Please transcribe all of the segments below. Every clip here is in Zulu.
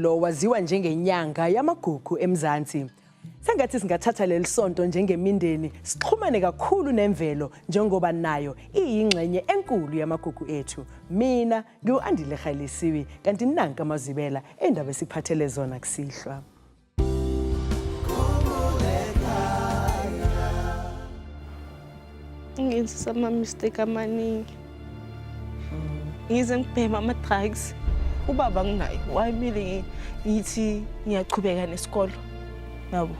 lo waziwa njengenyanga yamagugu eMzansi. Sengathi singathatha leli sonto njengemindeni sixhumane kakhulu nemvelo njengoba nayo iyingxenye enkulu yamagugu ethu. Mina ngiuandile Khalisiwi kanti nanka amazibela endaba esiphathele zona kusihlwa. Ngenza sama mistake amaningi. Ngize ngibhema ama drugs. Ubaba nginayo. Wayimile ngithi ngiyachubeka nesikolo. Yabo.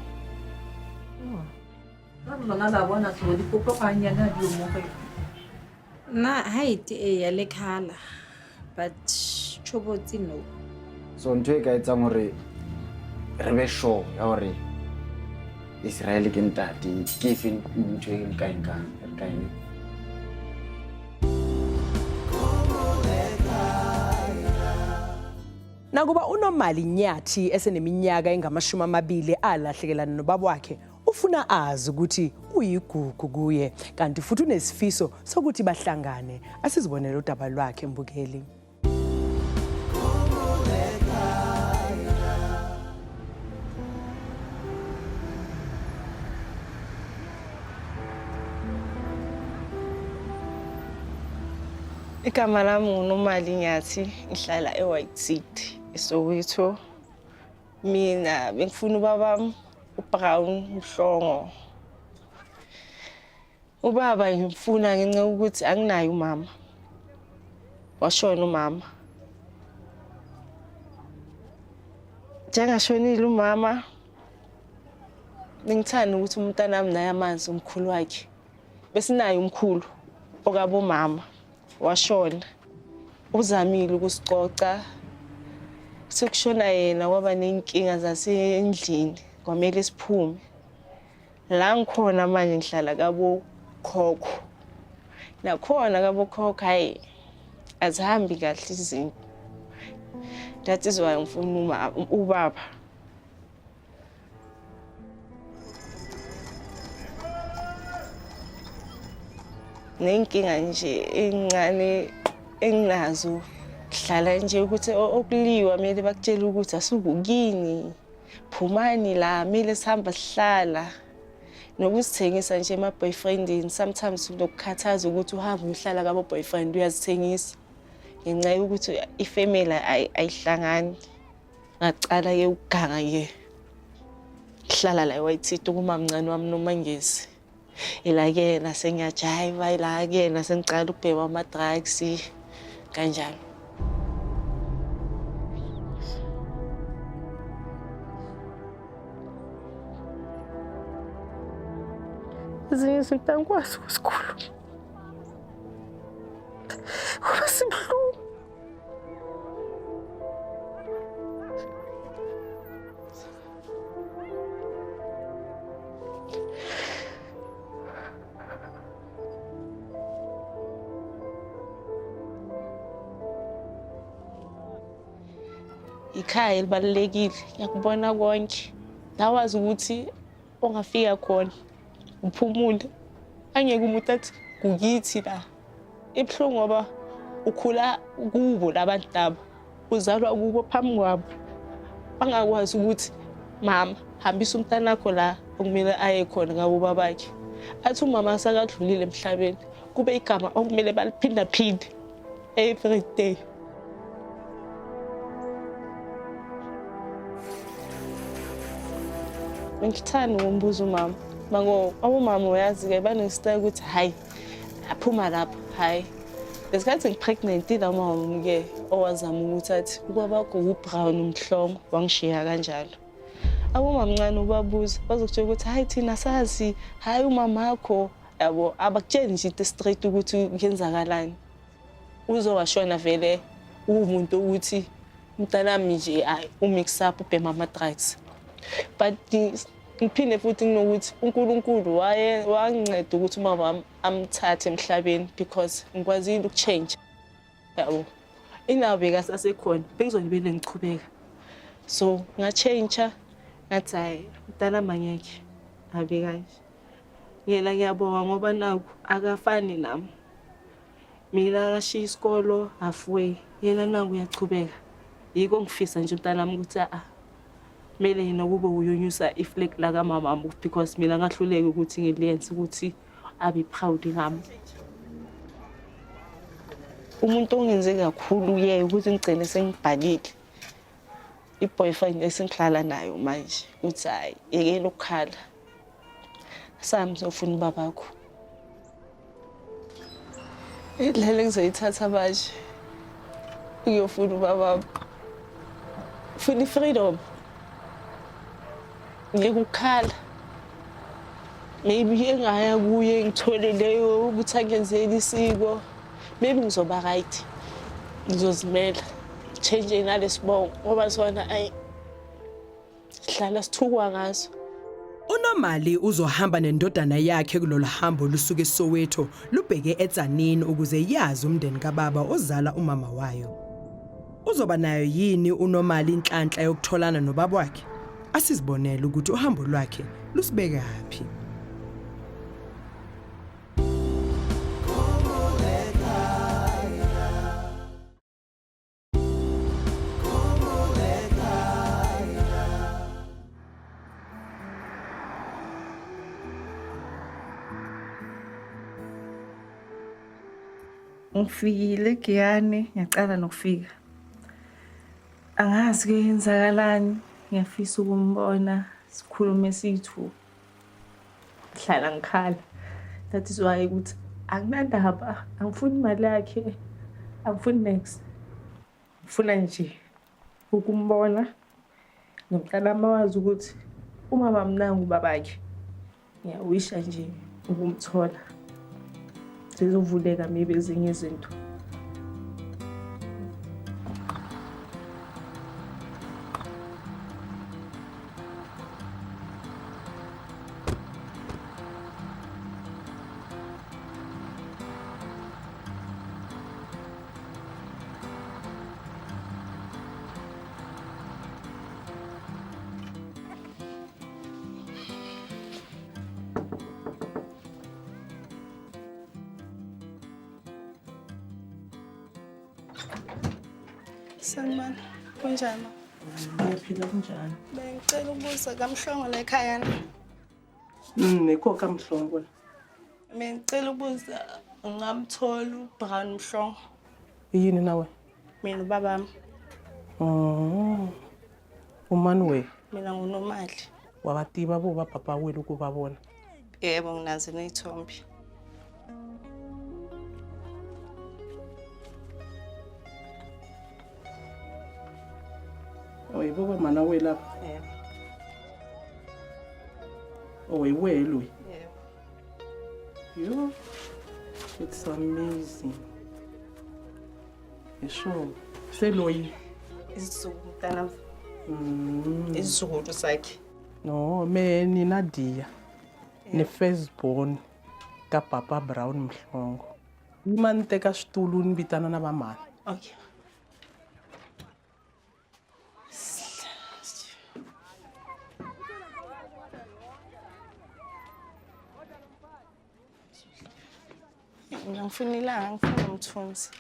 Na height ya lekhala but chobotsi no. So ntwe ka etsang hore re be sure ya hore Israel ke ntate ke fin ntwe e kaengkang kaeng. Nakuba uNomali Nyathi eseneminyaka engama-20 alahlekelana nobaba wakhe ufuna azi ukuthi uyigugu kuye kanti futhi unesifiso sokuthi bahlangane asizibonele udaba lwakhe mbukeli. Igama lami uNomali Nyathi ngihlala eWhite City eSoweto. Mina bengifuna ubaba uBrown Mhlongo. Ubaba ngimfuna ngenxa ukuthi anginayo umama. Washona umama. Njengashonile umama ngithanda ukuthi umntanami naye amazi umkhulu wakhe. Besinayo umkhulu okabo mama. Washona. Uzamile ukusicoca. Sekushona yena waba nenkinga zasendlini. Kwamele siphume. La ngikhona manje ngihlala kabo khokho. Nakhona kabo khokho hayi azihambi kahle izinto. That is why ngifuna ubaba. Nenkinga nje encane enginazo hlala nje ukuthi okuliwa mele bakutshela ukuthi asukukini phumani la mele sihamba sihlala nokusithengisa nje ama boyfriendini sometimes lokukhathaza ukuthi uhamba uhlala kabo boyfriend uyazithengisa ngenxa yokuthi ifamily ayihlangani ngacala ke ukuganga ke hlala la eWhite City kuma mncane wami noMangezi ilakena sengiyajiva ilakena sengicala ukubhema ama drugs kanjalo. Ezinye izinto angikwazi ukuzikhuluma. Ngoba sibuhlungu. Ikhaya elibalulekile yakubona konke. Dawazi ukuthi ongafika khona uphumule angeke umuntu athi kukithi la ebuhlungu ngoba ukhula kubo labantu labo uzalwa kubo phambi kwabo bangakwazi ukuthi mama hambisa umntana wakho la okumele aye khona ngabo babakhe athi umama asakadlulile emhlabeni kube igama okumele baliphinda phinde every day. Ngithanda umbuzo mama mango abomama uyazi-ke banesitayile ukuthi hayi aphuma lapha hayi lesikhathi ngipregnant la mama-ke owazama ukuthi athi ubabakho uBrown Mhlongo wangishiya kanjalo abomama mncane ubabuza bazokutshela ukuthi hayi thina sazi hayi umama wakho yabo abakutsheli nje into straight ukuthi kuyenzakalani uzowashona vele umuntu ukuthi umntanami nje hayi umix up ubhema ama drugs but ngiphinde futhi nginokuthi uNkulunkulu wanginceda ukuthi umama wami amthathe emhlabeni because ngikwazile ukuchange yabo inabe kasasekhona bengizonibele ngichubeka so ngachange ngathi hayi mntana mangeke abe kanje yena ngiyabonga ngoba naku akafani nami mina ngashiya isikolo halfway yena nangu uyachubeka yiko ngifisa nje umntanami ukuthi kumele yena kube uyonyusa iflag la kamama because mina ngahluleka ukuthi ngiliyenze ukuthi abe proud ngami. Umuntu ongenze kakhulu ukuthi ngigcine sengibhalile i-boyfriend esengihlala nayo manje uthi hayi yekela ukukhala sami sofuna ubabakho. Indlela engizoyithatha manje ngiyofuna ubaba ufuna i-freedom ngeke ukukhala maybe engaya kuye ngithole leyo ukuthi angenzeli isiko maybe ngizoba right ngizozimela change nalesibongo ngoba sona ayi sihlala sithukwa ngaso. uNomali uzohamba nendodana yakhe kulolu hambo lusuke eSoweto lubheke eTzaneen ukuze yazi umndeni kababa ozala umama wayo. Uzoba nayo yini uNomali inhlanhla yokutholana nobaba wakhe? Asizibonele ukuthi uhambo lwakhe lusibeka kuphi. Ngifikile eGiyani ngiyacala nokufika. Angazi ke yenzakalani ngiyafisa ukumbona sikhulume sithu. Hlala ngikhala. That is why ukuthi akunandaba angifuni imali yakhe angifuni next. Ngifuna nje ukumbona nomntanami wazi ukuthi uma bamnanga ubabakhe ngiyawisha nje ukumthola. Sizovuleka maybe ezinye izinto. Sanibona, kunjani? Ngiyaphila kunjani? Bengicela ukubuza Khumbul'ekhaya. Nekho kaMhlongo. Bengicela ukubuza ngamthola uBrown Mhlongo. Yini nawe? Mina ubabami. Umani we Mina nguNomali. wabatiba bo bapapa wethu ukubabona. Yebo nginazo nezithombe. Oyibuka mana we lapha. Yebo. Oyiwelwe. Yebo. Yo. It's amazing. Yesho. Seloyi. Isizulu mntana. Isizulu sakhe. No, me Nadia. Ne firstborn ka papa Brown Mhlongo. Imante ka stulu nibitana na bamana. Okay. Ngifuna umthunzi.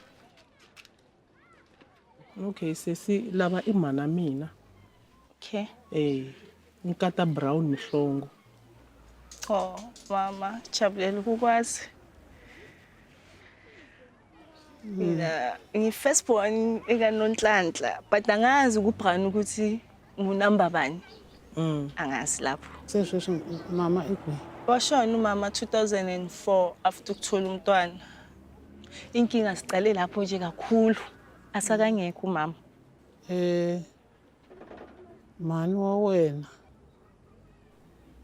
Okay, sesi lava imana mina. Okay. Nkata Brown Mhlongo. Oh, mama, jabulela ukukwazi. Mina ngifirstborn ekaNonhlanhla, but angazi kuBrown ukuthi ngunumber bani. Angazi lapho. Sesheshe mama ikwe. Washona umama 2004 after ukuthola umntwana. Inkinga sicale lapho nje kakhulu. Asakangekho umama. Mani wa wena.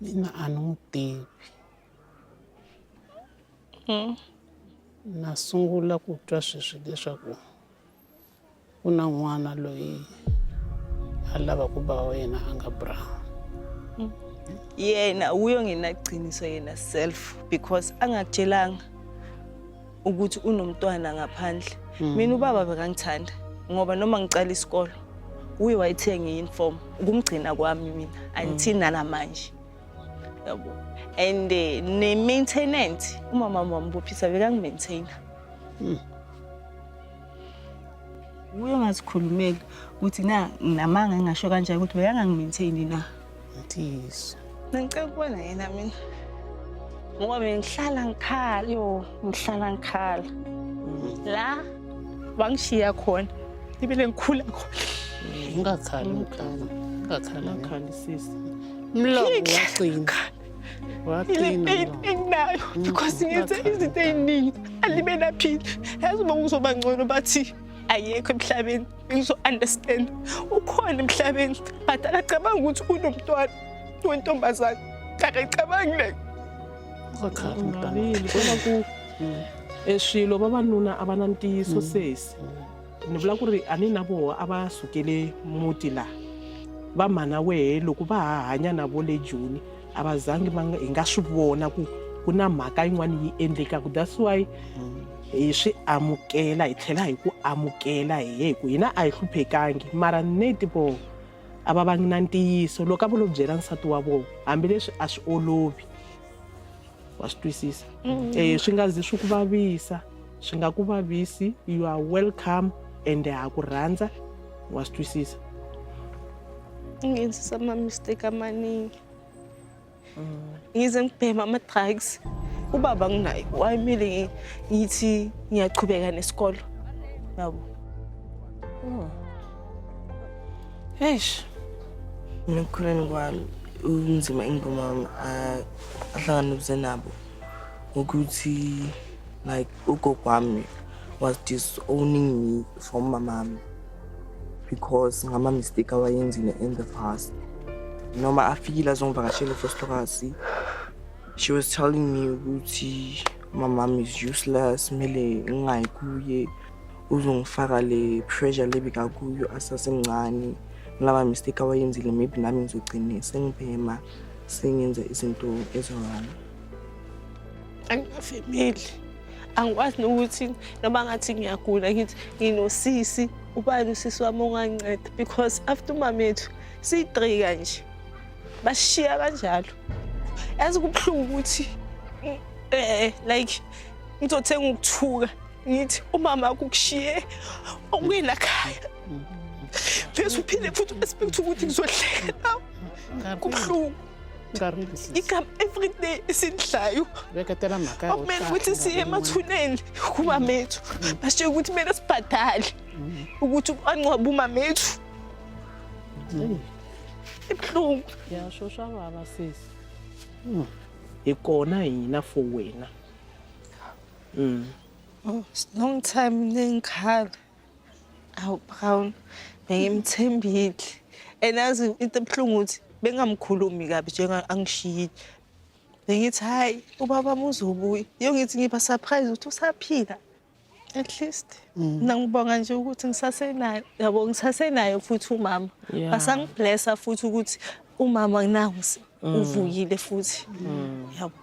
Mina anungitivi. Nasungula ku twa sweswi leswaku ku na n'wana loyi a lava ku ba wena a nga Brown. Yena uyongenaqiniso yena self because angakutshelanga ukuthi unomntwana ngaphandle. Mina ubaba bekangithanda ngoba noma ngiqala isikolo uye wayithenga i-uniform ukumgcina kwami mina until nalamanje. Yabo. And ne maintenance umama wami bophisa bekangimaintaina. Uyengazikhulumeli ukuthi na nginamanga engasho kanjani ukuthi beyangangi-maintain na. Ntiyiso. Ngicela ukubona yena mina. Ngoba bengihlala ngikhala. La bangishiya khona. Ibele ngikhula khona. Ungakhali mkhulu. Ungakhali. Ungakhali sisi. Umlomo waqina. Waqina. Enginayo because ngenze izinto eziningi alibe naphila. Yazi uma kuzoba ngcono bathi ayekho emhlabeni ngizo-understand. Ukhona emhlabeni but akacabanga ukuthi unomntwana wentombazane. Akayicabangi le. Ungakhali mntana. Ngabili kona ku eswilo vavanuna a va na ntiyiso sesi. Ni vula ku ri a ni na voho a va sukele muti laha. Va mhana wehe loko va ha hanya na vo le Joni a va zangi hi nga swi vona ku na mhaka yin'wana yi endlekaka. That's why hi swi amukela hi tlhela hi ku amukela hi ku hina a hi hluphekangi mara neti voho a va vangi na ntiyiso loko a vo lo byela nsati wa vona hambileswi a swi olovi. Wa swi twisisa? Swi nga zi swi ku vavisa swi nga ku vavisi. You are welcome and ha ku rhandza. Wa swi twisisa? Ngenzisa ama-mistake amaningi. Ngize ngibhema ama-drugs. Ubaba nginayo. Wayemele ngithi ngiyachubeka nesikolo. Yabo. Eish. Mina ekukhuleni kwami unzima engibomama ahlangabezane nabo ukuthi like ugogo wami was disowning me from mamami because ngama-mistake awayenzile in the past. Noma afikile azongivakashela fostokasi, she was telling me ukuthi mamami is useless, mele ngingayi kuye, uzongifaka le pressure lebika kuyo asasemncane. Lava mistake awayenzile maybe nami ngizogcine sengibhema sengenza izinto ezirong. Angingafemeli. Angikwazi nokuthi noma ngathi ngiyagula ngithi nginosisi ubani usisi wami onganceda because after umamethu si-3 kanje bashiya kanjalo. Yazi kubuhlungu ukuthi like ngizothenga ukuthuka ngithi umama ukushiye okuyena khaya. Bese uphinde futhi expect ukuthi ngizohleka nawe. Kubuhlungu. Ikam every day isidlayo. Beketela maka. Akumele ukuthi siye emathuneni kumamethu. Bashiye ukuthi kumele sibhadale ukuthi angcwabe umamethu. Ibuhlungu. Yasho swa vava sisi. Hi kona hina for wena. Long time ngikhala. Awu Brown bengimthembile. Enazi into ebuhlungu ukuthi bengamkhulumi kabi njenga angishiyile. Bengithi hayi ubaba uzobuya. Ngithi ngiba surprise ukuthi usaphila. At least ngibonga nje ukuthi ngisasenayo. Yabo ngisasenayo futhi umama. Basangiblessa futhi ukuthi umama nangu uvuyile futhi. Yabo.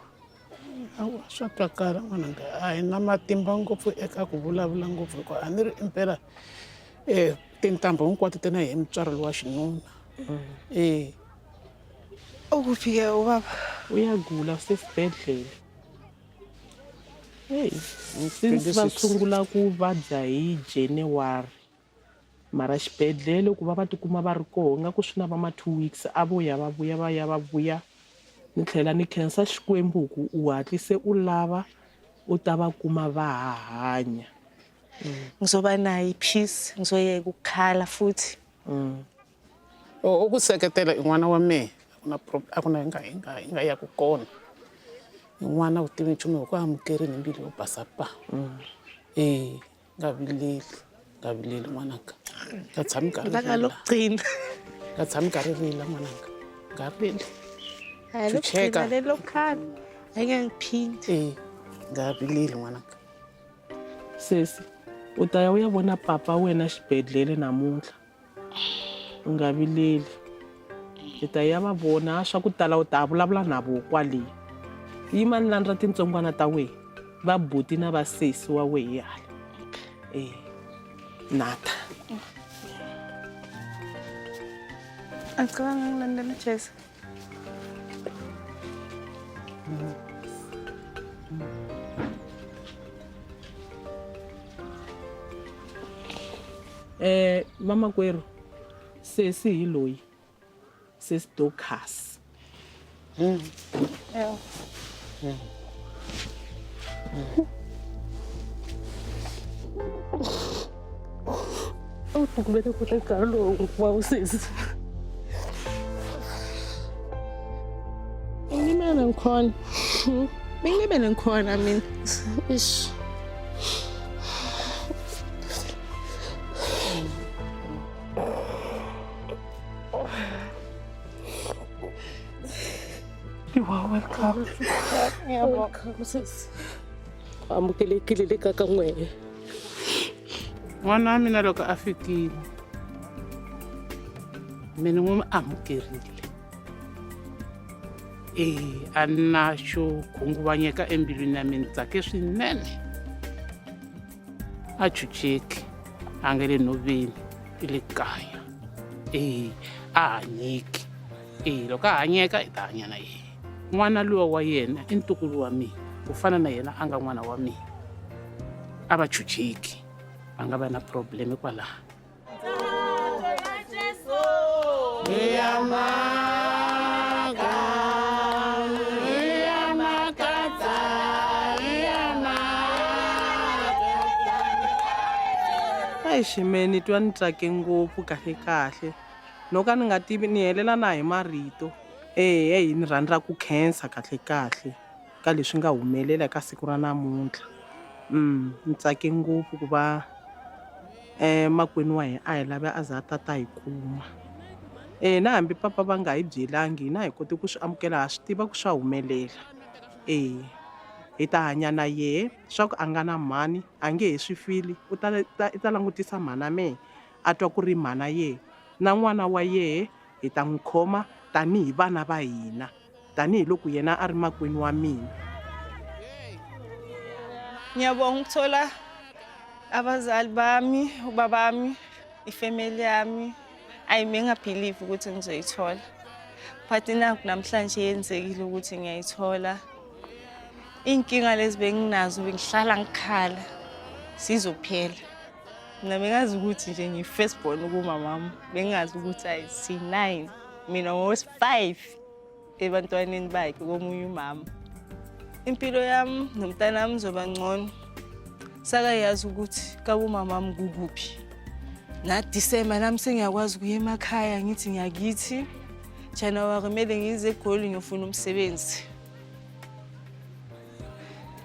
Awu swa twakala n'wananga a hi na matimba ngopfu eka ku vulavula ngopfu hikuva a ni ri impela tintambu hinkwato ti na hi mutswari wa xinuna. Ukuphi-ke ubaba? Uyagula usesibedhlele. Since va sungula ku vabya hi January mara xibedhlele ku va va tikuma va ri koho nga ku swi na va ma 2 weeks a vuya va vuya ni tlhela ni khensa Xikwembu ku u hatlise u lava u ta va kuma va hanya. Ngizoba nayo peace ngizoyeka ukukhala futhi. Ukuseketela n'wana wa mehe a ku na nga ya ku kona. N'wana u tivi nchumu ku amukerile mbilu yo basa pa. Nga vileli n'wananga. Nga tshami karhi. Lokugcina. Nga tshami karhi rila n'wananga. Nga vileli. Hayi lokugcina lelo khala. Angeke ngiphinde. Nga vileli n'wananga. Sesi u ta ya u ya vona papa wena xibedhlele namuntlha. U nga vileli. I ta ya va vona swa ku tala u ta vulavula na vo kwale. Yima ni landza tintsongwana ta wena. Va buti na va sesi wa wena hala. Nata. Angicabanga ngilandela Jesu. Mama Kwero, sesiyiloyi. Sesidokas. Yeah. Kumele kuhlekalo wawusisi. Ngimele ngikhona. Ngimele ngikhona mina. Ish. You are welcome. Welcome sis. Amukelekile le ka n'we. N'wana wa mina loko a fikile mina n'wi amukerile. A na xo khunguvanyeka embilwini ya mina tsake swinene. A chucheki a nga le nhoveni le kaya. A hanyeki. Loko a hanyeka hi ta hanya na yena. N'wana luwa wa yena I ntukulu wa mina ku fana na yena a nga n'wana wa mina. A va chucheki. Va nga va na problem kwalaha. Ai ximeni twa ni tsake ngopfu kahle. No ka ni nga tivi ni helela na hi marito. Hi ni rhandza ku khensa kahle. Ka leswi nga humelela ka siku ra namuntlha. Ni tsake ngopfu ku va makwenu wa hina a hi lava a za ta hi kuma. Na hambi papa va nga hi byelangi hina hi kote ku swi amukela ha swi tiva ku swa humelela. Hi ta hanya na yehe swa ku a nga na mhani a nge he swi fili u ta langutisa mhana mehe a twa ku ri mhana yehe na n'wana wa yehe hi ta n'wi khoma tanihi vana va hina tanihiloko yena a ri makwenu wa mina. Ngiyabonga ukuthola abazali bami, ubabami, ifamily yami. Mina ngabelieve ukuthi ngizoyithola. But naku namhlanje yenzekile ukuthi ngiyayithola. Inkinga lezi benginazo bengihlala ngikhala sizophela. Mina bengazi ukuthi nje ngi first born kumamami. Bengazi ukuthi si 9 mina was 5 ebantwaneni bakhe komunye umama. Impilo yami nomntana wami zoba ngcono. Saka yazi ukuthi kabumamami kukuphi. Na December nami sengiyakwazi ukuya emakhaya ngithi ngiyakithi. January kumele ngize eGoli ngiyofuna umsebenzi.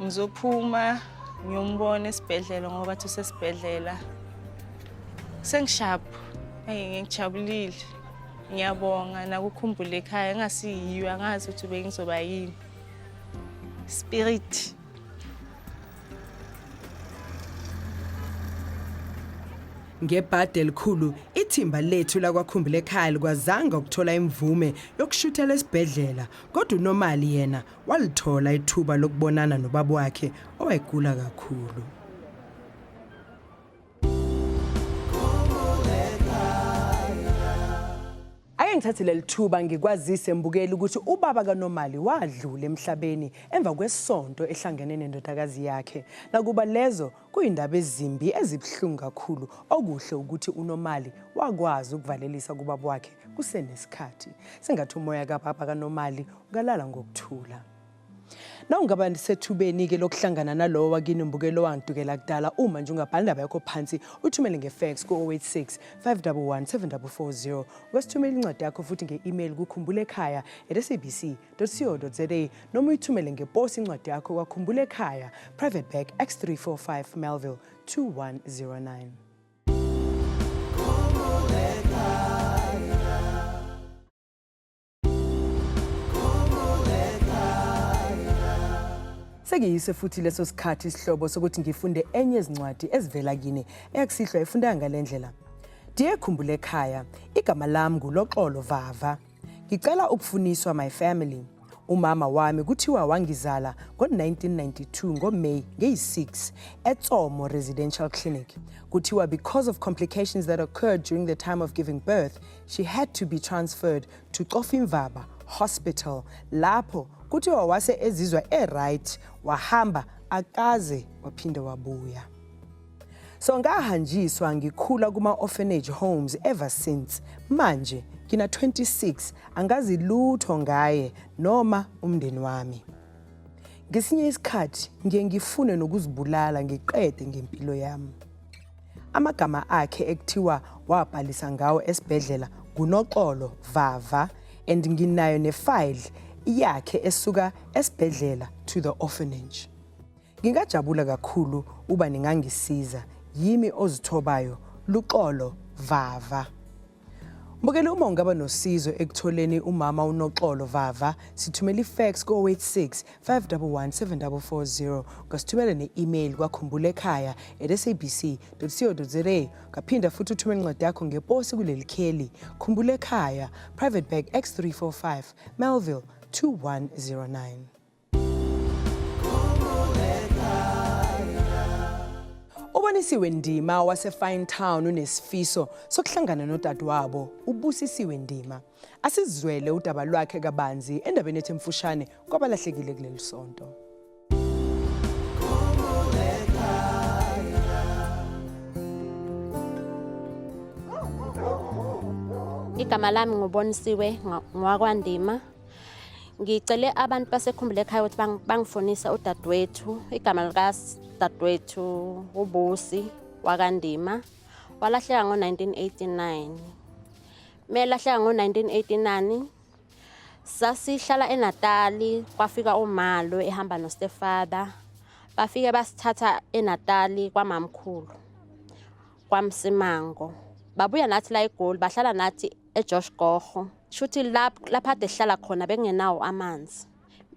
Ngizophuma ngiyombona esibhedlela ngoba bathi usesibhedlela. Sengishaphu. Ngijabulile. Ngiyabonga na Khumbul'ekhaya engasiyiyo angazi ukuthi bengizoba yini. Spirit. Ngebhadi elikhulu ithimba lethu la kwaKhumbul'ekhaya likwazanga ukuthola imvume yokushuthela esibhedlela kodwa uNomali yena walithola ithuba lokubonana nobaba wakhe owayegula kakhulu. Ake ngithathe lelithuba ngikwazise mbukeli ukuthi ubaba kaNomali wadlula emhlabeni emva kwesonto ehlangene nendodakazi yakhe. Nakuba lezo kuyindaba ezimbi ezibhlungu kakhulu okuhle ukuthi uNomali wakwazi ukuvalelisa kubaba wakhe kusenesikhathi. Sengathi umoya kababa kaNomali ukalala ngokuthula. Na ungaba nisethubeni ke lokuhlangana nalowo wakini mbukelo wangidukela kudala uma nje ungabhala indaba yakho phansi uthumele ngefax ku 086 511 7440 wesithumela incwadi yakho futhi ngeemail ku khumbul'ekhaya@sabc.co.za noma uyithumele ngeposi incwadi yakho kwaKhumbul'ekhaya Private Bag X345 Melville 2109. Sekuyise futhi leso sikhathi isihlobo sokuthi ngifunde enye izincwadi ezivela kini eyakusihlwa ifunda ngalendlela. Dear Khumbul'ekhaya, igama lami nguLoxolo Vava. Ngicela ukufuniswa my family. Umama wami kuthiwa wangizala ngo-1992 ngoMay ngeyi-6 eTsomo Residential Clinic. Kuthiwa because of complications that occurred during the time of giving birth, she had to be transferred to Xofimvaba Hospital. Lapho kuthiwa wase ezizwa right wahamba akaze waphinde wabuya. So ngahanjiswa ngikhula kuma-orphanage homes ever since. Manje ngina 26, angazi lutho ngaye noma umndeni wami. Ngesinye isikhathi ngiye ngifune nokuzibulala ngiqede ngempilo yami. Amagama akhe ekuthiwa wabhalisa ngawo esibhedlela nguNoxolo Vava, and nginayo nefile yakhe esuka esibhedlela to the orphanage. Ngingajabula kakhulu uba ningangisiza. Yimi ozithobayo, Luxolo Vava. Mbukele uma ungaba nosizo ekutholeni umama uNoxolo Vava, sithumela ifax ko-086 511 7440, ngasithumela ne-email kwa.khumbul'ekhaya@sabc.co.za, kaphinda futhi uthumela incwadi yakho ngeposi kuleli kheli, Khumbul'ekhaya, Private Bag X345, Melville 2109. Ubonisiwe Ndima wase-Fine Town unesifiso sokuhlangana nodadewabo uBusisiwe Ndima. Asizwele udaba lwakhe kabanzi endabeni ethe mfushane kwabalahlekile kuleli sonto. Igama lami ngubonisiwe ngwakwaNdima. Ngicele abantu baseKhumbul'ekhaya ukuthi bangifonisa udadewethu. Igama likadadewethu uBusi wakaNdima. Walahleka ngo-1989. Melahleka ngo-1989 sasihlala eNatali, kwafika uMalo ehamba noStepfather. Bafike basithatha eNatali kwamamkhulu, kwaMsimango. Babuya nathi la eGoli, bahlala nathi eJosh Gogo. Shuthi lapha ade hlala khona bengenawo amanzi.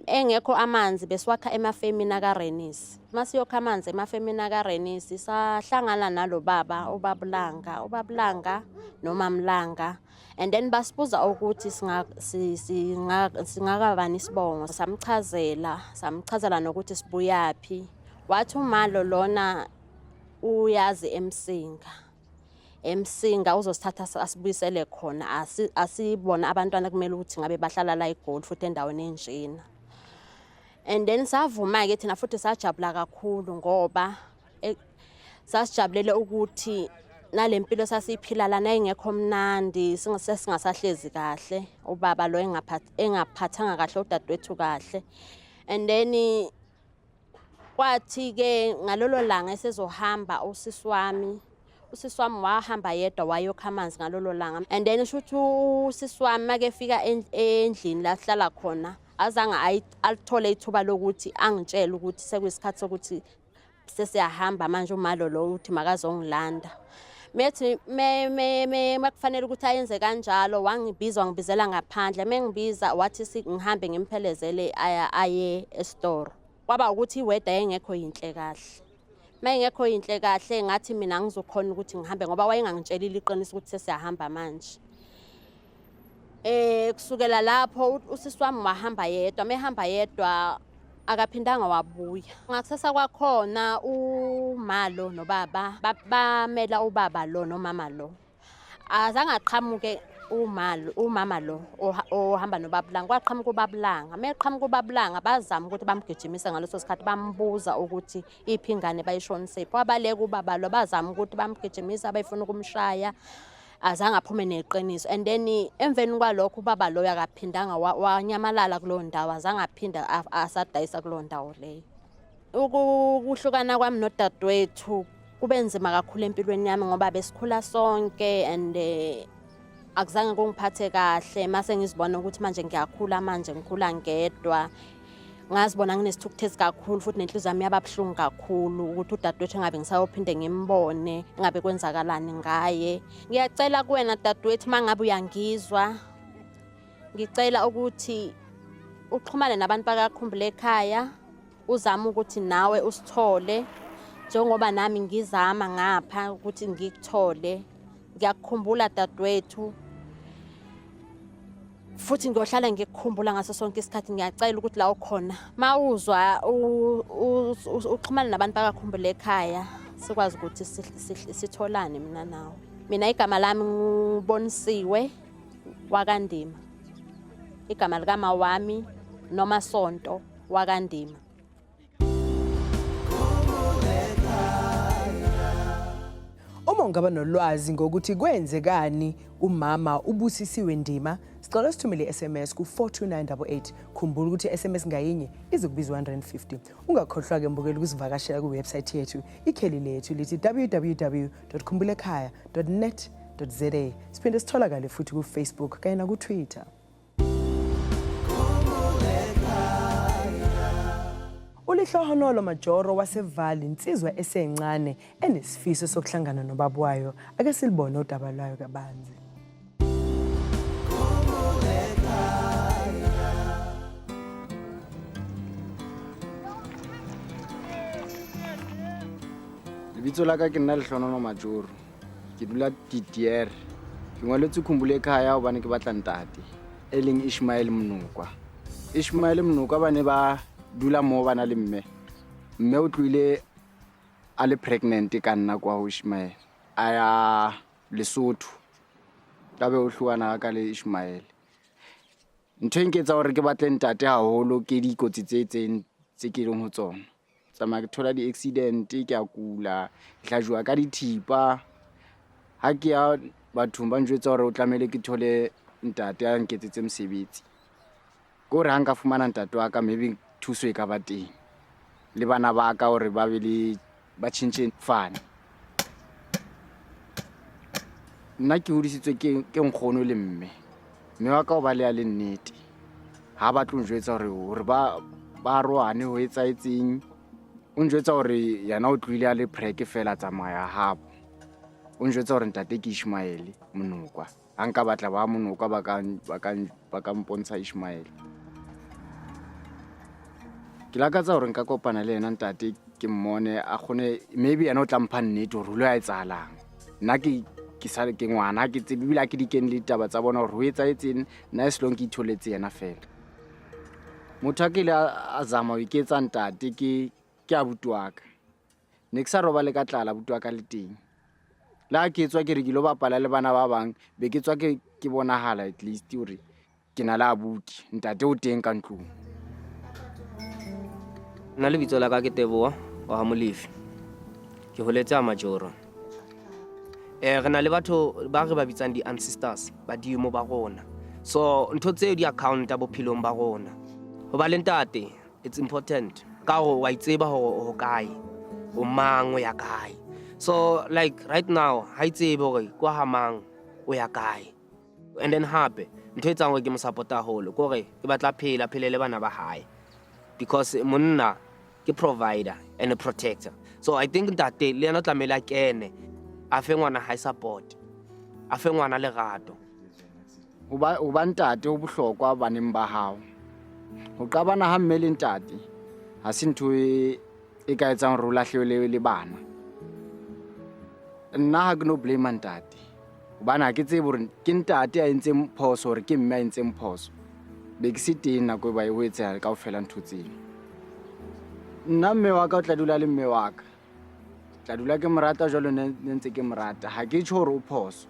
Engekho amanzi besiwakha emafemini akaRenisi. Masiyokha amanzi emafemini akaRenisi sahlangana nalo baba ubabulanga noMamlanga. And then basibuza ukuthi singakabani isibongo. Samchazela nokuthi sibuyaphi. Wathi uMalo lona uyazi eMsinga uzosithatha asibuyisele khona. Asibona abantwana kumele ukuthi ngabe bahlala la eGoli futhi endaweni enjena. And then savuma-ke thina futhi sajabula kakhulu ngoba sasijabulele ukuthi nalempilo sasiyiphila lana engekho mnandi, singasahlezi kahle, ubaba lo engaphathanga kahle udadewethu kahle. And then kwathi-ke ngalolo langa esezohamba usisi wami wahamba yedwa wayokha amanzi ngalolo langa. And then shuthi usisi wami makefika endlini la hlala khona azange alithole ithuba lokuthi angitshele ukuthi sekuyisikhathi sokuthi sesiyahamba manje uMalo lo uthi makazongilanda. Methi makufanele ukuthi ayenze kanjalo wangibizela ngaphandle. Mengibiza wathi ngihambe ngimphelezele aye estore. Kwaba ukuthi iweda engekho yinhle kahle. Mayengekho yinhle kahle ngathi mina ngizokhona ukuthi ngihambe ngoba wayengangitshelile iqiniso ukuthi sesiyahamba manje. Kusukela lapho usisi wami wahamba yedwa, mehamba yedwa akaphindanga wabuya. Ngakusasa kwakhona uMalo nobaba bamela ubaba lo nomama lo. Azange aqhamuke umama lo ohamba nobabulanga, kwaqhamuka ubabulanga. Meqhamuka ubabulanga bazama ukuthi bamgijimise ngaleso sikhathi, bambuza ukuthi iphi ingane bayishonisephi. Wabaleka ubaba lo bazama ukuthi bamgijimisa bayifuna ukumshaya. Azange aphume neqiniso. And then emveni kwalokho ubaba lo akaphindanga wanyamalala kulo ndawo, azange aphinda asadayisa kulo ndawo leyo. Ukuhlukana kwami nodadewethu kube nzima kakhulu empilweni yami ngoba besikhula sonke and akuzange kungiphathe kahle. Mase ngizibona ukuthi manje ngiyakhula, manje ngikhula ngedwa, ngazibona nginesithukuthezi kakhulu futhi nenhliziyo yami yababuhlungu kakhulu ukuthi udadewethu engabe ngisayophinde ngimbone, engabe kwenzakalani ngaye. Ngiyacela kuwena dadewethu mangabe uyangizwa, ngicela ukuthi uxhumane nabantu bakaKhumbul'ekhaya, uzama ukuthi nawe usithole njengoba nami ngizama ngapha ukuthi ngikuthole. Ngiyakukhumbula dadewethu futhi ngiyohlala ngikukhumbula ngaso sonke isikhathi. Ngiyacela ukuthi la ukhona mawuzwa uxhumane nabantu bakaKhumbul'ekhaya sikwazi ukuthi sitholane mina nawe. Mina igama lami ngubonisiwe wakaNdima. Igama likama wami noMasonto wakaNdima. Uma ungaba nolwazi ngokuthi kwenzekani umama ubusisiwe Ndima, sicela sithumele SMS ku 42988. Khumbula ukuthi SMS ngayinye izokubiza 150. Ungakhohlwa ke mbukela ukuzivakashela ku website yethu ikheli lethu lithi www.khumbul'ekhaya.net.za. Siphinde sitholakale futhi ku Facebook kanye na ku Twitter. Ulihlohonolo Majoro wasevali insizwa esencane enesifiso sokuhlangana nobaba wayo ake silibone udaba lwayo kabanzi. Lebitso la ka ke nna Lehlohonolo Majoro. Ke dula Titiere. Ke ngwaletswe Khumbul'ekhaya hobane ke batla ntate e leng Ishmael Mnukwa. Ishmael Mnukwa ba ne ba dula mo bana le mme o tluile a le pregnant ka nna kwa ho Ishmael a ya Lesotho ka be o hluana ka le Ishmael. Ntho nketsa hore ke batle ntate haholo ke dikotsi tse ke leng ho tsona. Tsama ke thola di accident ke a kula hlajwa ka dithipa ha ke ya bathong ba njwetsa hore o tlamele ke thole ntate a nketsetse mosebetsi gore hanga fumana ntate wa ka maybe thuso e ka ba teng le bana ba ka hore ba be le ba tshintse fane. Nna ke hodisitswe ke nkgono le mme wa ka o ba le ya le nnete ha ba tlo njwetsa hore ba roane ho etsaetseng o njwetsa hore yana o tluile a le preke fela tsamaya habo o njwetsa hore ntate ke Ishmael Mnukwa ha nka batla ba Mnukwa ba ka mpontsha Ishmael. Ke lakatsa hore nka kopana le yena ntate ke mmone a gone maybe yana o tla mpha nnete hore lo ya etsahalang. Nna ke sale ke ngwana ke tse bibila ke dikene le taba tsa bona hore ho etsaetseng nna e selong ke itholetse yena fela. Motho a ke le a zama ho iketsa ntate ke abuti wa ka. Ne ke sa roba le ka tlala abuti wa ka le teng. La ke tswa ke re ke lo bapala le bana ba bang be ke tswa ke bonahala at least hore ke na la abuti ntate o teng ka ntlong. Nna lebitso la ka ke Teboha wa Molefi. Ke holetse a Majoro. Re na le batho ba re ba bitsang di ancestors badimo ba rona. So ntho tseo di account bophelong ba rona. Ho ba le ntate it's important. Ka ho wa itseba ho kae o mang o ya kae. So like right now ha itsebe hore kwa ha mang o ya kae. And then hape ntho etsang hore ke mo support haholo kore ke batla phela le bana ba hae because monna ke provider and a protector. So I think ntate le yena tlamela kene a fe ngwana high support a fe ngwana lerato. O ba ntate ho bohlokwa baneng ba hao. Ho qabana ha mme le ntate ha se ntho e ka etsang hore o lahlewe le bana. Nna ha ke no blame ntate hobane ke tsebe hore ke ntate a entseng phoso hore ke mme a entseng phoso be ke se teng nako ba e ho etsa kaofela ntho tseno. Nna mme wa ka o tla dula le mme wa ka tla dula ke morata jalo ne ntse ke morata ha ke tshore o phoso.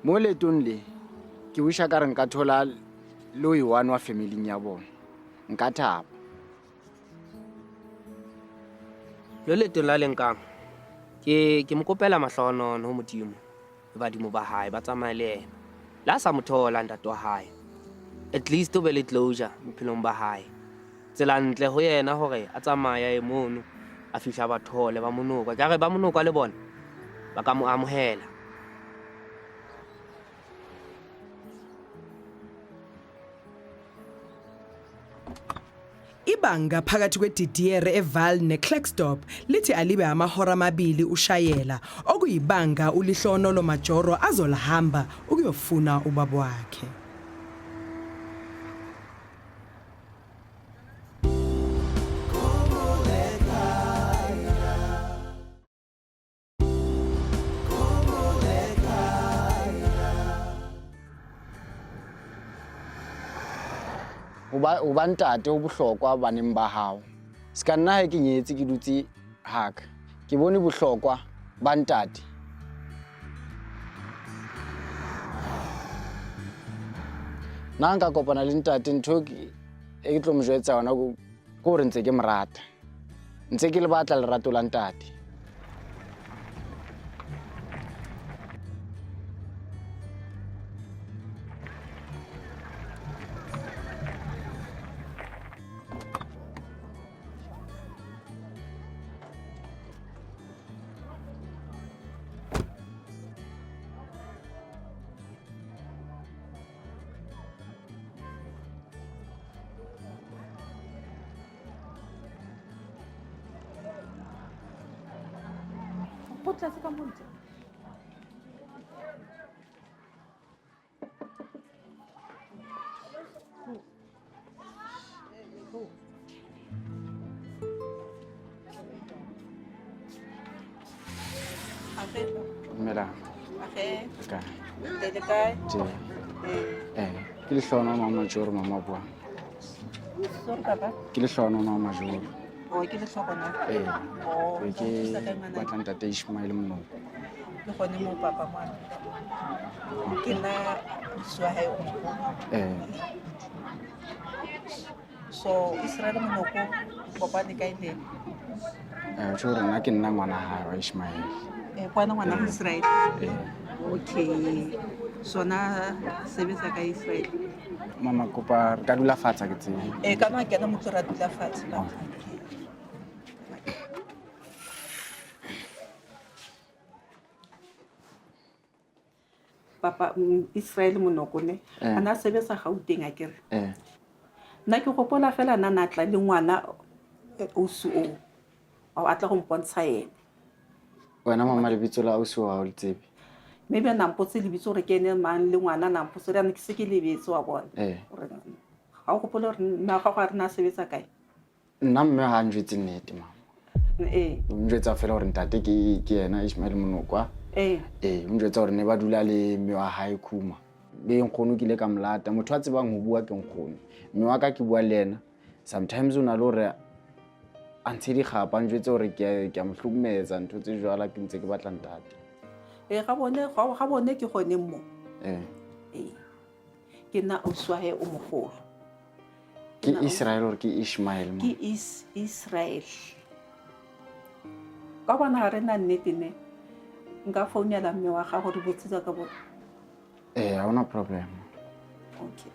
Mo letong le ke wisha ka re nka thola lo i one wa family ya bona nka thaba. Lo letong la lenkang ke mo kopela mahlohonolo ho modimo le badimo ba hae ba tsamaya le yena la sa mothola ntate wa hae at least o be le closure bophelong ba hae. Tsela ntle ho yena hore a tsamaya e mono a fihla bathole ba Monokwa ka re ba Monokwa le bona ba ka mo amohela. Ibanga phakathi kweDidiere eVaal neKlerksdorp lithi alibe amahora amabili ushayela okuyibanga uLihlohonolo Majoro azolahamba ukuyofuna ubaba wakhe. O ba ntate ho bohlokwa baneng ba hao. Ska nna ha ke nyetse ke dutse haka ke bone bohlokwa ba ntate. Na nka kopana le ntate ntho e ke tlo mo jwetsa yona ko re ntse ke morata ntse ke le batla lerato la ntate. Dumelang. Ka. Tje. Ke lehlohonolo mama Majoro mama buang. Ke lehlohonolo mama Majoro. Ke le tlhogona Ke batla ntate Ishmael Mnoko. ke gone mo papa mwana ke na suahe so Israel monoko kopane ka ile Joro nna ke nna ngwana hae wa Ishmael. kwana ngwana wa Israel okay sona sebetsa ka Israel Mama kopa re ka dula fatshe ke tsebe. kana kena motho ra dula fatshe papa Israel monoko ne ana sebetsa Gauteng a kere nna ke gopola fela nna natla le ngwana o su o atla go mpontsha ene Wena mama lebitso la ausi wa o le tsebe. maybe a nampotse lebitso gore ke ene mang le ngwana nampotse re ane ke se ke lebetse wa bona gore ga o gopola gore nna ga go a rena sebetsa kae Nna mme ha njwetse nnete mama. O njwetsa fela gore ntate ke yena Ishmael Mnokwa. O njwetsa gore ne ba dula le mme wa hae Khuma. Le nkgono ke ile ka mlata motho a tsebang ho bua ke nkgono. Mme wa ka ke bua le yena. Sometimes o na le hore a ntshe dikgapa a njwetse gore ke a mo hlokomeza ntho tse jwala ke ntse ke batla ntate. ga bone ke gone mo ke nna o swahe o mogolo Ke Israel or ke Ishmael mo. ke Israel ka bona ga re na nnete ne nka founela mme wa gago re botsitsa ka bona Ha ona problem. okay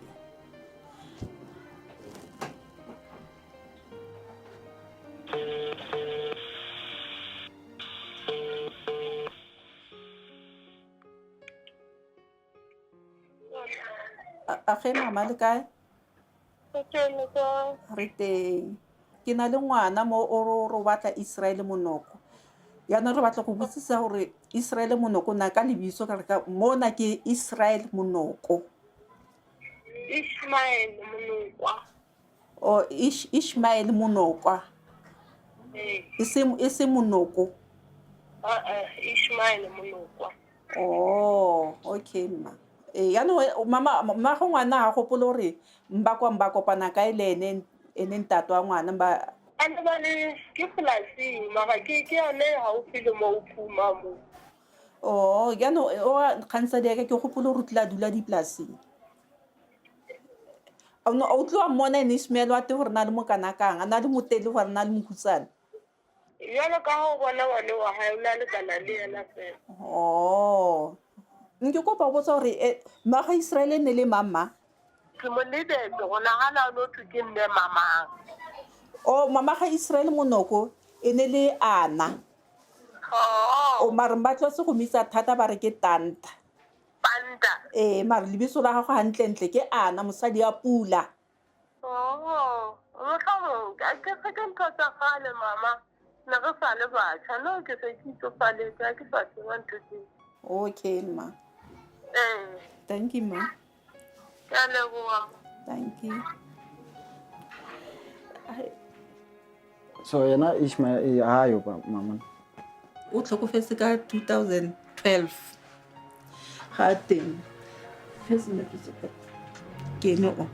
ge mama le kae re teng ke na le ngwana mo o ro batla Israel monoko yana re batla go botsisa gore Israel monoko na ka lebitso ka re ka mona ke Israel monoko Ishmael Mnokwa. o Ishmael monokwa e se monoko Ishmael Mnokwa. Okay ma yana mama go ngwana ga gopolo gore mba kopana ka ile ene ntato wa ngwana ba Ane ba le ke polasing mara ke yone haufi le mo Khuma mo. yana o kgansa di ke gopolo re tla dula diplasing o tlo mmona ene Ismael wa te gore na le mo kana kang ana le motele gore na le mokhutsana Yalo ka ho bona wane wa hae o na le kana le yena fela. nke kopa go botsa gore maga Israel ne le mama Ke mo lebetse gona gana no ke nne mamang. mama ga Israel monoko ene le ana mare ba tlotse go mitsa thata ba re ke tanta mare lebitso la gago gantlentle ke ana mosadi ya pula Ke se ke ntho tsa gale mama na re sa le batjha no ke se ke tsofaletse ke sa tseba ntho tse. Okay ma thank you ma thank you So yena Ishmael hayo mama. o tlhokofetse ka 2012 ga teng ke ne o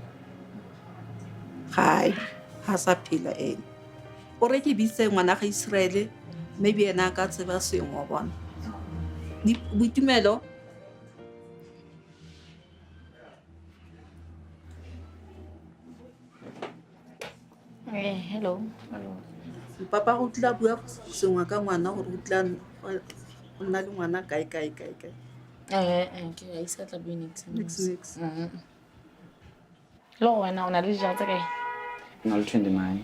ga sa phela ene o re ke bitse ngwana ga Israel maybe ena ka tseba sengwe wa bona boitumelo hello papa go tla bua sengwe ka ngwana gore go tla go nna le ngwana kae ke a isa tla bue next Next. lo wena o na le dijara tse kae na le 29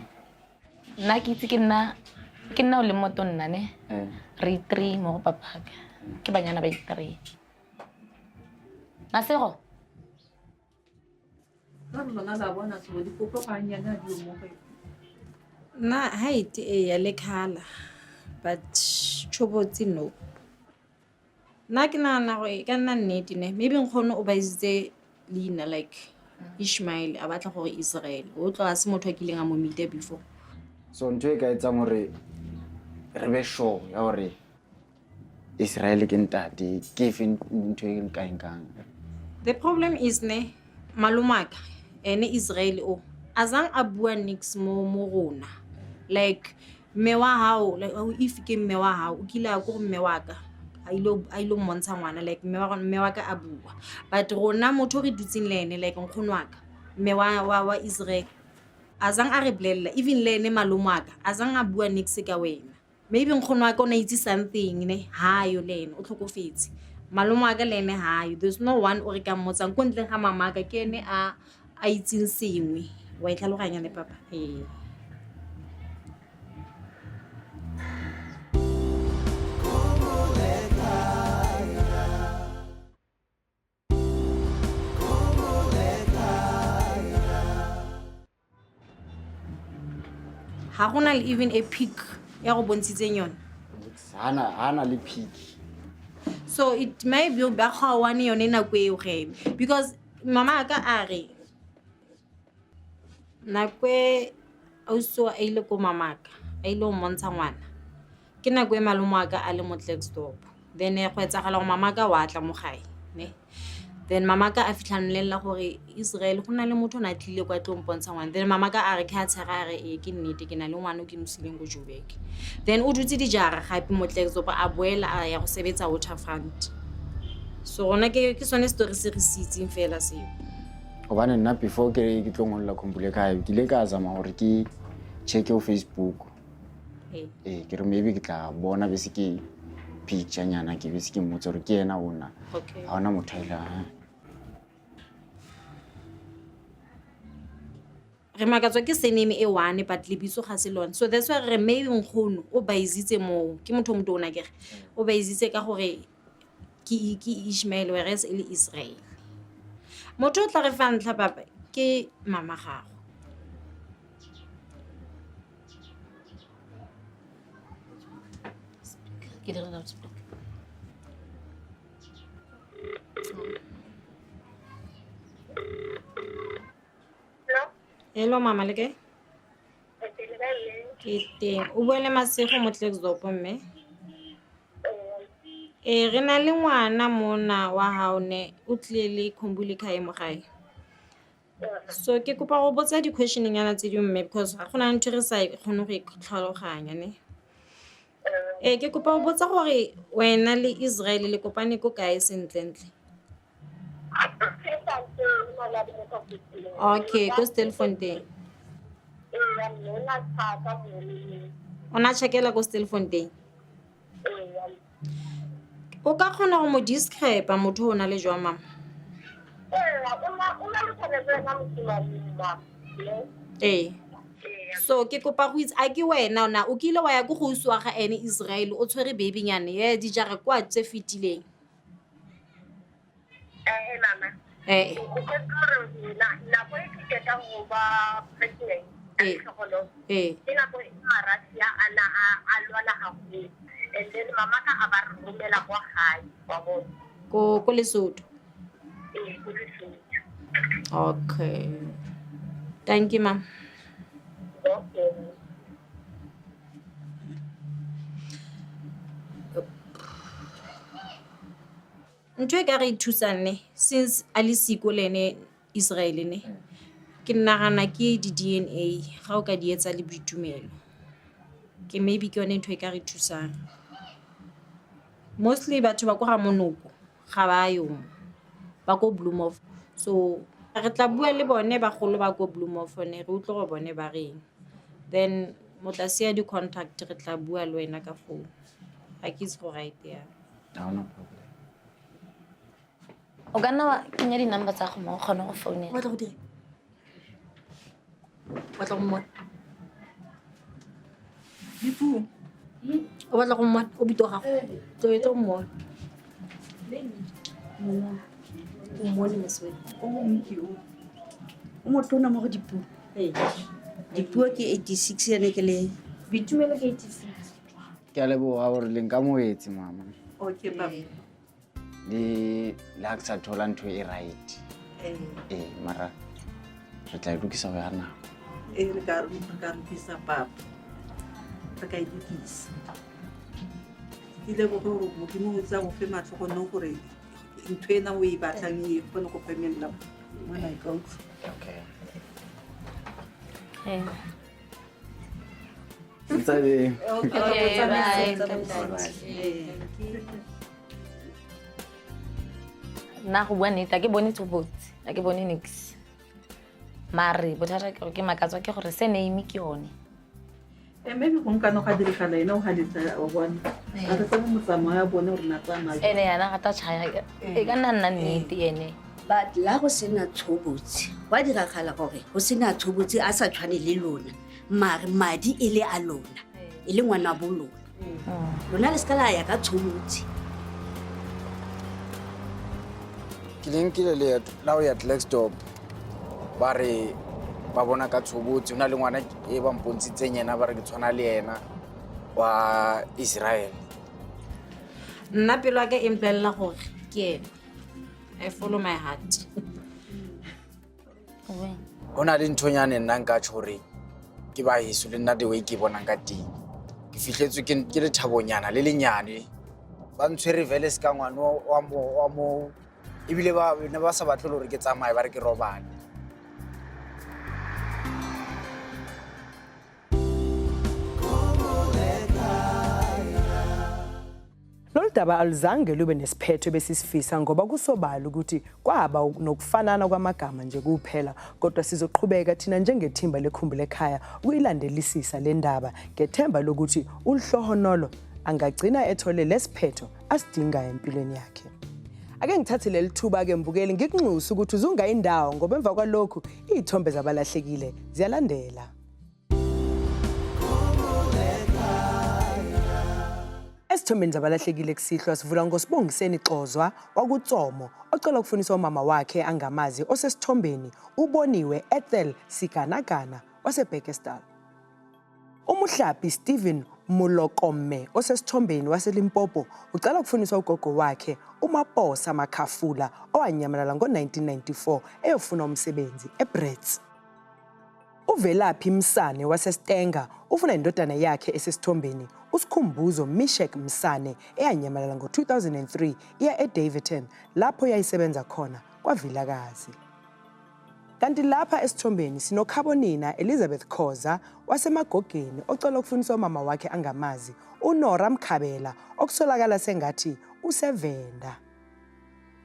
nna ke itse ke nna o le moto nna ne re 3 mo go papaka ke banyana ba 3 Masego ka lona la bona go di popo ga nyana di mo go na height ya le khala but chobotsi no na ke nana go e ka nna nnete ne maybe nkgono o ba isitse leina like Ishmael a batla gore Israel o tlo a se motho a kileng a mo meet before so ntho e ka etsang gore re be sure ya gore Israel ke ntate ke fe ntho e ka enkang the problem is ne malumaka ene Israel o azang a bua nix mo rona like me wa hao like if ke me wa hao o kila go me wa ka a ilo montsha ngwana like me wa ka a bua but rona motho re dutseng le ene like nkgono wa ka me wa Israel azang a re blella even le ene malumaka azang a bua nix ka wena maybe nkgono wa ka o na itse something ne hayo le ene o tlhokofetse malumaka le ene hayo there's no one o re ka motsang ko ntle ga mamaka ke ene a itseng sengwe wa itlhaloganya le papa ha gona le even a pic ya go bontshitseng yone hana le pick so it may be ba khawane yone na kwe o game because mama ka a re na kwe o so a ile ko mamaka a ile o montsha ngwana ke na kwe malumo aka a le mo Klerksdorp then e go etsagala go mamaka wa tla mo gae ne then mamaka a fitlhanela gore Israel go na le motho na tlile kwa tlompontsha ngwana then mamaka a re ke a tshega re e ke nnete ke na le ngwana o ke mosileng go Joburg then o dutse dijara gape mo Klerksdorp a boela a ya go sebetsa Waterfront so gona ke sone story se re sitseng fela seo obane nna before ke tlo ngolla Khumbul'ekhaya ke le ka zama gore ke check o Facebook ke re maybe ke tla bona be se ke picture nyana ke be se ke mmotsa gore ke yena ona okay ha ona motho ila re makatswa ke seneme e one but lebitso ga se lone so that's why re maybe nkgono o ba izitse mo ke motho mo tona ke o ba izitse ka gore ke Ishmael whereas ile Israel motho o tla re fa ntla papa ke mama gago ke dira that speak hello mama le ke teng o boele Masego mo Klerksdorp mme re na le ngwana mona wa hao ne o tlile le Khumbul'ekhaya mo gae so ke kopa go botsa di questioning yana tse di mme because ga gona ntho re sa kgone go itlhaloganya ne ke kopa go botsa gore wena le Israel le kopane ko kae sentlentle okay ko Stilfontein ona chekela ko Stilfontein o ka kgona go mo describe motho o na le jwa mama so ke kopa go itse a ke wena na o kile wa ya go uswa ga ene Israel o tshwere baby nyane ya di jara kwa tse fitileng mama o ka tsore na go ke ka go ba pregnant ina go marasia ana a lwana hago and then mama ka a ba romela go gae wa bo ko Lesotho go Lesotho okay thank you ma'am okay ntwe ka re thusane since ali siko lene Israel ne ke nagana ke di DNA ga o ka di etsa le boitumelo ke maybe ke yone ntwe ka re thusang mostly batho ba go ga monoko ga ba yo ba go Bloemhof so re tla bua le bone ba golo ba go Bloemhof ne re utlwe go bone ba reng then motla siya di-contact re tla bua le wena ka phone ga ke itse go right ya no problem. O ka nna wa kenya di-number tsa go mo o kgone go founela. batla go dire batla go mmona Dipu. o batla go mmona o bito gago tlo etsa go mmona o mmone mosweu O monki o. O motona mo go dipuo. Dipuo ke 86 ene ke le. bitumelo ke 86 Ke a leboga gore le nka moetse mama. Okay papa. Le ha ke sa thola ntho e right. Mara re tla edukisa go ya nako. Re ka rupisa papa. Re ka edukisa. Ke le go go modimo o tsa go fe matlo go nna gore ntho ena o e batlang e kgone go femella ngwana ka utse. Okay. Okay, bye. Nna go bua nnete, a ke bone tsobotse, a ke bone nix. Mare bothata ke gore ke makatswa ke gore se name ke yone. Maybe go nka no ga dirigala ena o galetsa o bona. A re tsama motsamo ya bone gore na tsamaya. Ene yana ga ta tshaya e ka nna nnete ene. But la go sena tshobotse wa diragala gore go sena tshobotse a sa tshwane le lona mare madi e le a lona e le ngwana bo lona lona le skala ya ka tshobotse Ke lenkile leeto la o ya Blackstop ba re ba bona ka tshobotse ona le ngwana e ba mpontshitseng yena ba re ke tshwana le yena wa Israel. nna pelo ya ka e mpelela gore ke ena I follow my heart Hona le nthonyane nna nka tshore ke ba heso le nna the way ke bonang ka teng. Ke fihletswe ke le thabonyana le lenyane. Ba ntshwere vele ska ngwana wa mo ebile ba ne ba sa batle hore ke tsamaye ba re ke robane. Lolu daba aluzange lube nesiphetho besisifisa ngoba kusobala ukuthi kwaba nokufanana kwamagama nje kuphela kodwa sizoqhubeka thina njengethimba leKhumbul'ekhaya ukuyilandelisisa le ndaba ngethemba lokuthi uLhlohonolo angagcina ethole lesiphetho asidingayo empilweni yakhe. Ake ngithathe leli thuba ke mbukeli ngikunxusa ukuthi uzungayindawo ngoba emva kwalokhu izithombe zabalahlekile ziyalandela. Esithombeni zabalahlekile kusihlwa sivula ngosibongiseni Xozwa wakutsomo ocela ukufundisa umama wakhe angamazi osesithombeni uboniwe Ethel Siganagana waseBekestal. Umuhlapi Stephen Mulokome osesithombeni waseLimpopo ucela ukufundisa ugogo wakhe uMaposa Makhafula owanyamalala ngo-1994 eyofuna umsebenzi eBrits. Uvelaphi Msane waseStenga ufuna indodana yakhe esesithombeni uSikhumbuzo Mishek Msane eyanyamalala ngo-2003 iya eDavidton lapho yayisebenza khona kwaVilakazi. Kanti lapha esithombeni sinokhabonina Elizabeth Khoza waseMagogeni ocela ukufundisa umama wakhe angamazi uNora Mkhabela okusolakala sengathi usevenda.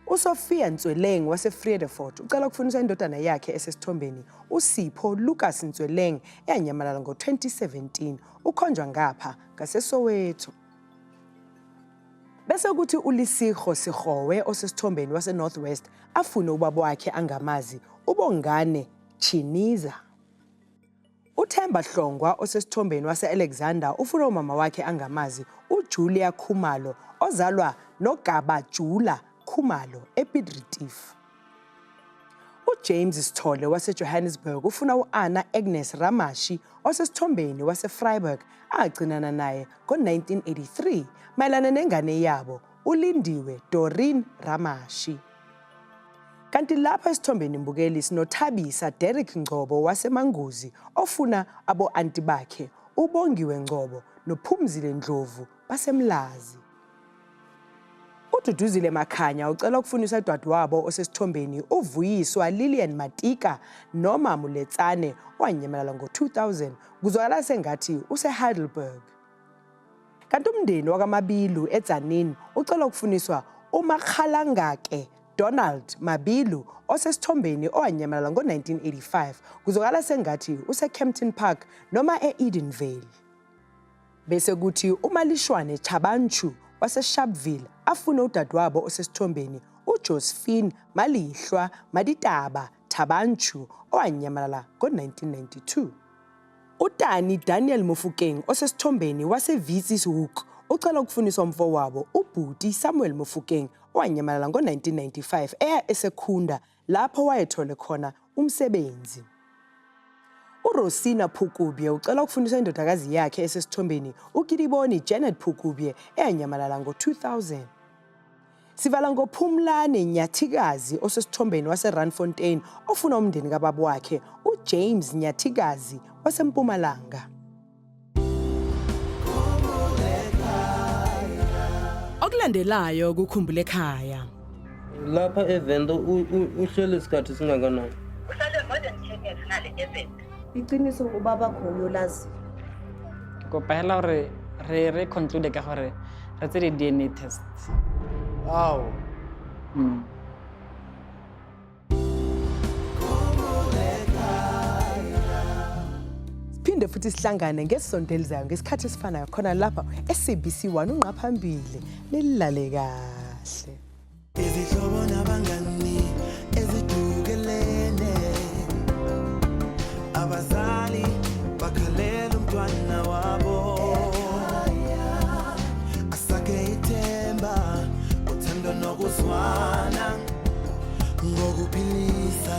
uSophia Ntsweleng waseFredefort ucela ukufundisa indodana yakhe esesithombeni uSipho Lucas Ntsweleng eyanyamalala ngo-2017 ukhonjwa ngapha ngaseSoweto. Bese kuthi uLisiho Sigowe osesithombeni waseNorthwest afune ubaba wakhe angamazi uBongane Chiniza. uThemba Hlongwa osesithombeni waseAlexander ufuna umama wakhe angamazi uJulia Khumalo ozalwa noGaba Jula Khumalo ePiet Retief. uJames Sithole waseJohannesburg ufuna uAnna Agnes Ramashi osesithombeni waseVryburg agcinana naye ngo-1983 mayelana nengane yabo uLindiwe Doreen Ramashi. Kanti lapha esithombeni mbukeli sinothabisa Derek Ngcobo waseManguzi ofuna abo-anti bakhe uBongiwe Ngcobo noPhumzile Ndlovu baseMlazi. uDuduzile Makhanya ucela ukufundisa udadewabo osesithombeni uVuyiswa Lillian Matika noma Muletsane owanyamalala ngo-2000 kuzwakala sengathi useHeidelberg. Kanti umndeni wakamaBilu eTzaneen ucela ukufundiswa uMakhalangake Donald Mabilu osesithombeni owanyamalala ngo-1985 kuzokala sengathi use-Kempton Park noma e-Edenvale. Bese kuthi uMalishwane Chabanchu wase-Sharpeville afune udadewabo osesithombeni uJosephine Malihlwa Maditaba Chabanchu owanyamalala ngo-1992. Utani Daniel Mofokeng osesithombeni wase-Vicis Hoek ucela ukufuniswa umfowabo uBhuti Samuel Mofokeng owanyamalala ngo-1995 eya eSekhunda lapho wayethole khona umsebenzi. uRosina Phukubye ucela ukufuniswa indodakazi yakhe esesithombeni uKidiboni Janet Phukubye eyanyamalala ngo-2000. Sivala ngoPhumlane Nyathikazi osesithombeni wase-Randfontein ofuna umndeni kababa wakhe uJames Nyathikazi waseMpumalanga. Okulandelayo kuKhumbul'ekhaya. Lapha evento uhlele isikhathi singakanani? Uhlale more than 10 years ngale event. Iqiniso ubaba khona olazi. Kopa hela hore re conclude ka hore re tse di-DNA test. Aw. Siphinde futhi sihlangane ngesonto elizayo ngesikhathi esifanayo khona lapha eSABC 1 unqaphambili nilale kahle. Izihlobo nabangani ezidukelene abazali bakhalela umntwana wabo asake ithemba uthando nokuzwana ngokuphilisa